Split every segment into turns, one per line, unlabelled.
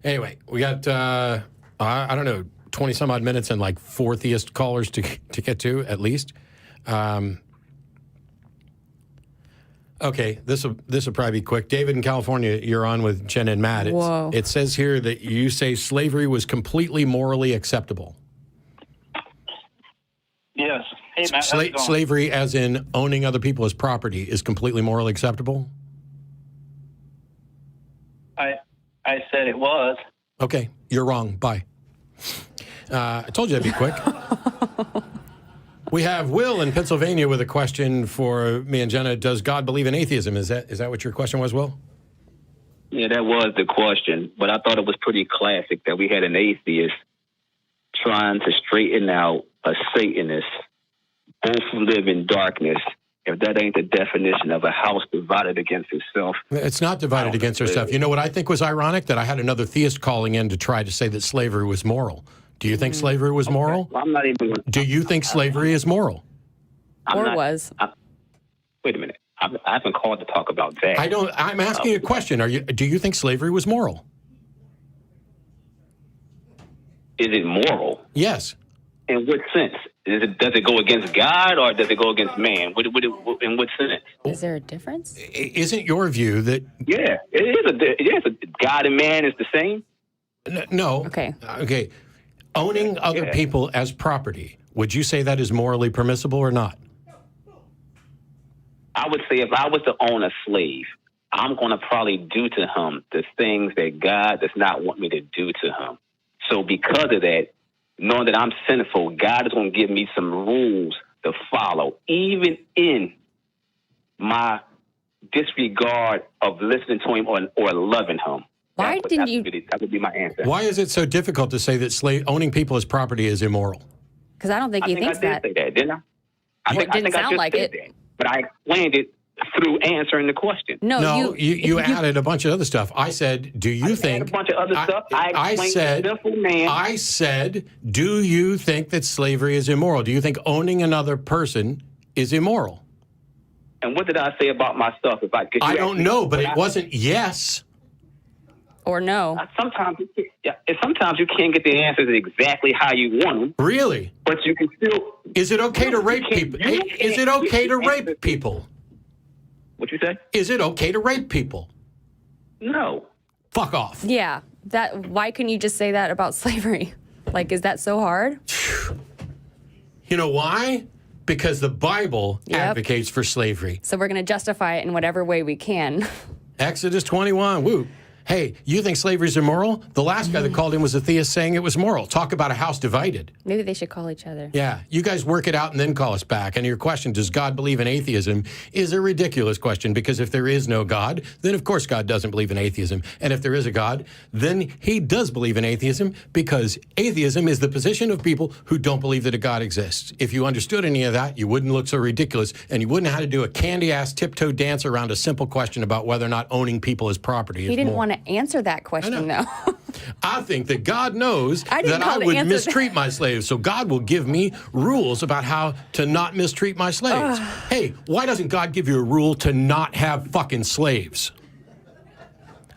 Anyway, we got, I don't know, 20 some odd minutes and like 4 theist callers to get to at least. Okay, this will probably be quick. David in California, you're on with Jen and Matt.
Whoa.
It says here that you say slavery was completely morally acceptable.
Yes. Hey, Matt, how's it going?
Slavery, as in owning other people as property, is completely morally acceptable?
I said it was.
Okay, you're wrong. Bye. I told you that'd be quick. We have Will in Pennsylvania with a question for me and Jenna. Does God believe in atheism? Is that what your question was, Will?
Yeah, that was the question. But I thought it was pretty classic that we had an atheist trying to straighten out a Satanist. Both live in darkness. If that ain't the definition of a house divided against itself.
It's not divided against itself. You know what I think was ironic? That I had another theist calling in to try to say that slavery was moral. Do you think slavery was moral?
Well, I'm not even.
Do you think slavery is moral?
Wait a minute. I haven't called to talk about that.
I'm asking you a question. Do you think slavery was moral?
Is it moral?
Yes.
In what sense? Does it go against God or does it go against man? In what sense?
Is there a difference?
Isn't your view that?
Yeah, it is. God and man is the same.
No.
Okay.
Okay. Owning other people as property, would you say that is morally permissible or not?
I would say if I was to own a slave, I'm going to probably do to him the things that God does not want me to do to him. So because of that, knowing that I'm sinful, God is going to give me some rules to follow, even in my disregard of listening to him or loving him.
Why didn't you?
That would be my answer.
Why is it so difficult to say that owning people as property is immoral?
Because I don't think he thinks that.
I did say that, didn't I?
It didn't sound like it.
That, but I explained it through answering the question.
No, you added a bunch of other stuff. I said, do you think...
a bunch of other stuff. I
said, do you think that slavery is immoral? Do you think owning another person is immoral?
And what did I say about myself?
I don't know, but it wasn't yes.
Or no.
Sometimes you can't get the answers exactly how you want them.
Really?
But you can still...
Is it okay to rape people? Is it okay to rape people?
What you say?
Is it okay to rape people?
No.
Fuck off.
Yeah. Why couldn't you just say that about slavery? Like, is that so hard?
You know why? Because the Bible advocates for slavery.
So we're going to justify it in whatever way we can.
Exodus 21. Woo. Hey, you think slavery is immoral? The last guy that called in was a theist saying it was moral. Talk about a house divided.
Maybe they should call each other.
Yeah, you guys work it out and then call us back. And your question, does God believe in atheism, is a ridiculous question, because if there is no God, then of course God doesn't believe in atheism. And if there is a God, then he does believe in atheism, because atheism is the position of people who don't believe that a God exists. If you understood any of that, you wouldn't look so ridiculous, and you wouldn't have to do a candy-ass tiptoe dance around a simple question about whether or not owning people as property is
He didn't
moral.
want to answer that question, though.
I think that God knows
that
I would mistreat my slaves, so God will give me rules about how to not mistreat my slaves. Hey, why doesn't God give you a rule to not have fucking slaves?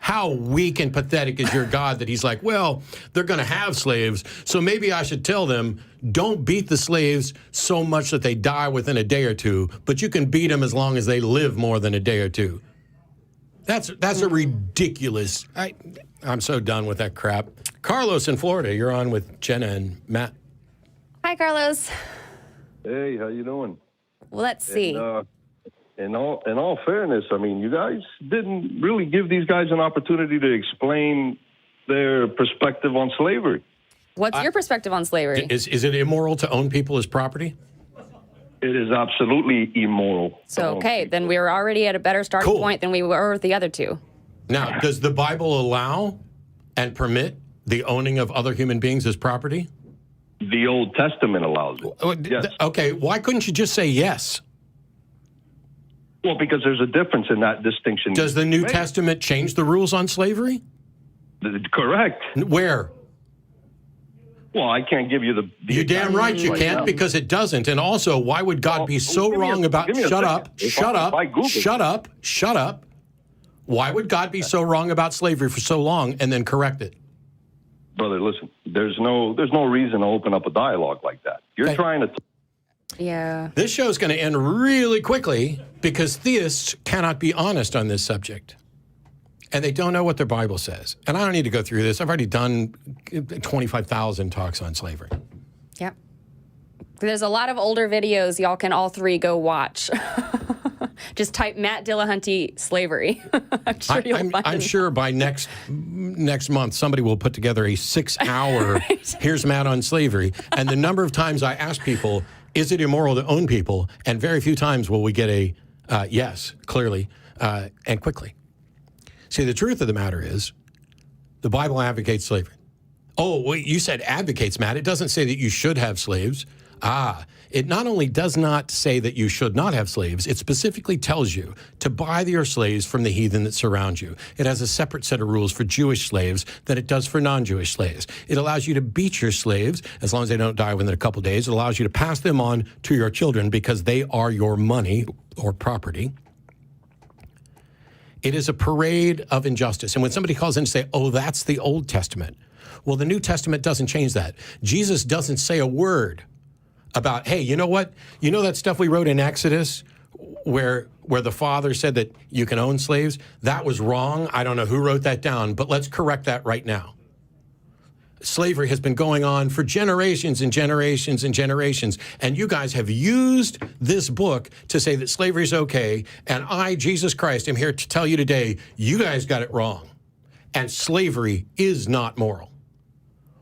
How weak and pathetic is your God that he's like, well, they're going to have slaves, so maybe I should tell them, don't beat the slaves so much that they die within a day or two, but you can beat them as long as they live more than a day or two. That's a ridiculous... I'm so done with that crap. Carlos in Florida, you're on with Jenna and Matt.
Hi, Carlos.
Hey, how you doing?
Well, let's see.
In all fairness, I mean, you guys didn't really give these guys an opportunity to explain their perspective on slavery.
What's your perspective on slavery?
Is it immoral to own people as property?
It is absolutely immoral.
So, okay, then we were already at a better starting point than we were with the other two.
Now, does the Bible allow and permit the owning of other human beings as property?
The Old Testament allows it. Yes.
Okay, why couldn't you just say yes?
Well, because there's a difference in that distinction.
Does the New Testament change the rules on slavery?
Correct.
Where?
Well, I can't give you the
You're damn right you can't, because it doesn't. And also, why would God be so wrong about... Shut up. Why would God be so wrong about slavery for so long and then correct it?
brother, listen, there's no reason to open up a dialogue like that. You're trying to.
Yeah.
This show is going to end really quickly because theists cannot be honest on this subject. And they don't know what their Bible says. And I don't need to go through this. I've already done 25,000 talks on slavery.
Yep. There's a lot of older videos y'all can all three go watch. Just type Matt Dillahunty slavery. I'm sure you'll find
I'm sure by next month somebody will put together a 6-hour
Right.
Here's Matt on slavery. And the number of times I ask people, is it immoral to own people? And very few times will we get a yes, clearly, and quickly. See, the truth of the matter is the Bible advocates slavery. Oh, wait, you said advocates, Matt. It doesn't say that you should have slaves. It not only does not say that you should not have slaves, it specifically tells you to buy your slaves from the heathen that surround you. It has a separate set of rules for Jewish slaves than it does for non-Jewish slaves. It allows you to beat your slaves as long as they don't die within a couple days. It allows you to pass them on to your children because they are your money or property. It is a parade of injustice. And when somebody calls in and say, oh, that's the Old Testament. Well, the New Testament doesn't change that. Jesus doesn't say a word about, hey, you know what? You know that stuff we wrote in Exodus where the Father said that you can own slaves? That was wrong. I don't know who wrote that down, but let's correct that right now. Slavery has been going on for generations and generations and generations, and you guys have used this book to say that slavery is okay, and I, Jesus Christ, am here to tell you today, you guys got it wrong, and slavery is not moral.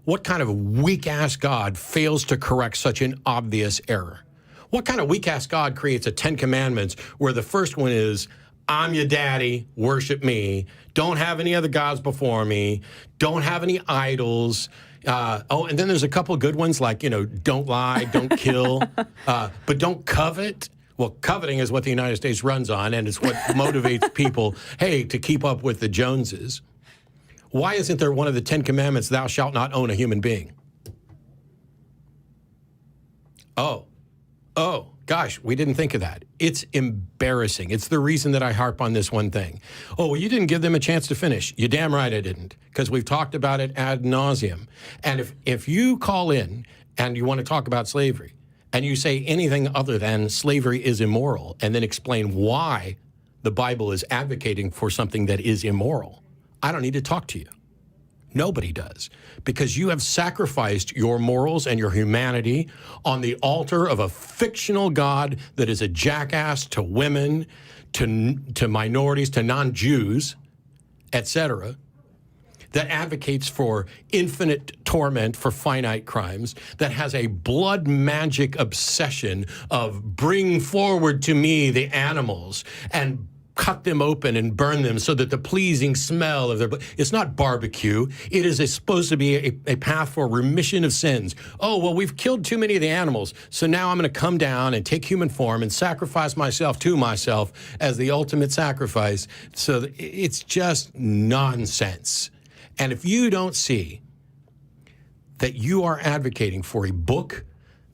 What kind of weak-ass God fails to correct such an obvious error? What kind of weak-ass God creates a 10 Commandments where the first one is, I'm your daddy, worship me, don't have any other gods before me, don't have any idols. And then there's a couple good ones like, don't lie, don't kill, but don't covet. Well, coveting is what the United States runs on, and it's what motivates people, hey, to keep up with the Joneses. Why isn't there one of the 10 Commandments, thou shalt not own a human being? Oh, gosh, we didn't think of that. It's embarrassing. It's the reason that I harp on this one thing. Oh, well, you didn't give them a chance to finish. You're damn right I didn't, because we've talked about it ad nauseum. And if you call in and you want to talk about slavery, and you say anything other than slavery is immoral, and then explain why the Bible is advocating for something that is immoral, I don't need to talk to you. Nobody does, because you have sacrificed your morals and your humanity on the altar of a fictional God that is a jackass to women, to minorities, to non-Jews, etc., that advocates for infinite torment for finite crimes, that has a blood magic obsession of bring forward to me the animals and cut them open and burn them so that the pleasing smell of their blood. It's not barbecue. It is supposed to be a path for remission of sins. Oh, well, we've killed too many of the animals, so now I'm going to come down and take human form and sacrifice myself to myself as the ultimate sacrifice. So it's just nonsense. And if you don't see that you are advocating for a book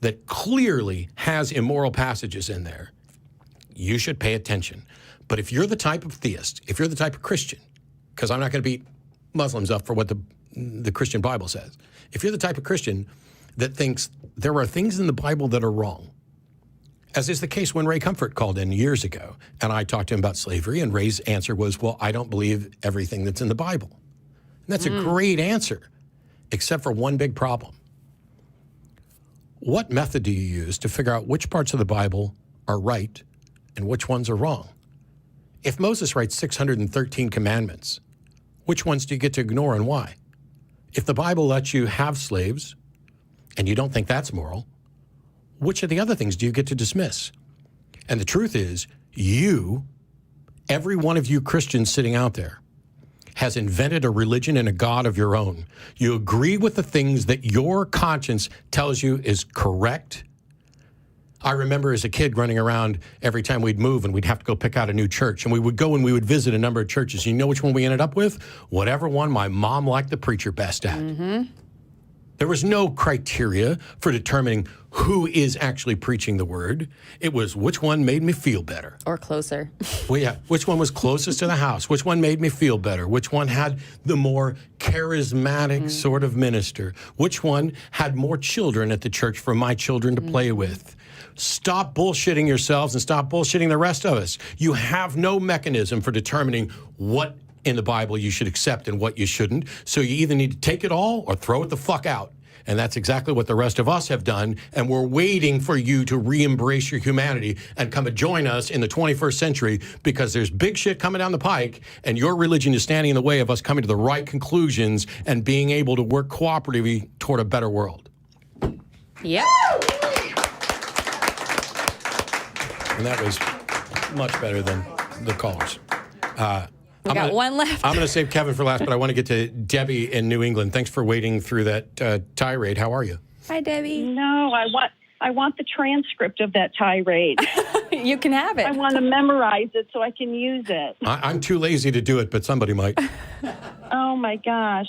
that clearly has immoral passages in there, you should pay attention. But if you're the type of theist, if you're the type of Christian, because I'm not going to beat Muslims up for what the Christian Bible says, if you're the type of Christian that thinks there are things in the Bible that are wrong, as is the case when Ray Comfort called in years ago, and I talked to him about slavery, and Ray's answer was, well, I don't believe everything that's in the Bible. And that's a great answer, except for one big problem. What method do you use to figure out which parts of the Bible are right and which ones are wrong? If Moses writes 613 commandments, which ones do you get to ignore and why? If the Bible lets you have slaves and you don't think that's moral, which of the other things do you get to dismiss? And the truth is, every one of you Christians sitting out there, has invented a religion and a God of your own. You agree with the things that your conscience tells you is correct. I remember as a kid running around every time we'd move and we'd have to go pick out a new church. And we would go and we would visit a number of churches. You know which one we ended up with? Whatever one my mom liked the preacher best at. There was no criteria for determining who is actually preaching the word. It was which one made me feel better.
Or closer.
Well, yeah, which one was closest to the house? Which one made me feel better? Which one had the more charismatic sort of minister? Which one had more children at the church for my children to play with? Stop bullshitting yourselves and stop bullshitting the rest of us. You have no mechanism for determining what in the Bible you should accept and what you shouldn't. So you either need to take it all or throw it the fuck out. And that's exactly what the rest of us have done. And we're waiting for you to re-embrace your humanity and come and join us in the 21st century, because there's big shit coming down the pike, and your religion is standing in the way of us coming to the right conclusions and being able to work cooperatively toward a better world.
Yep.
And that was much better than the callers.
We got one left.
I'm going to save Kevin for last, but I want to get to Debbie in New England. Thanks for waiting through that tirade. How are you?
Hi, Debbie.
No, I want the transcript of that tirade.
You can have it.
I want to memorize it so I can use it.
I'm too lazy to do it, but somebody might.
Oh, my gosh.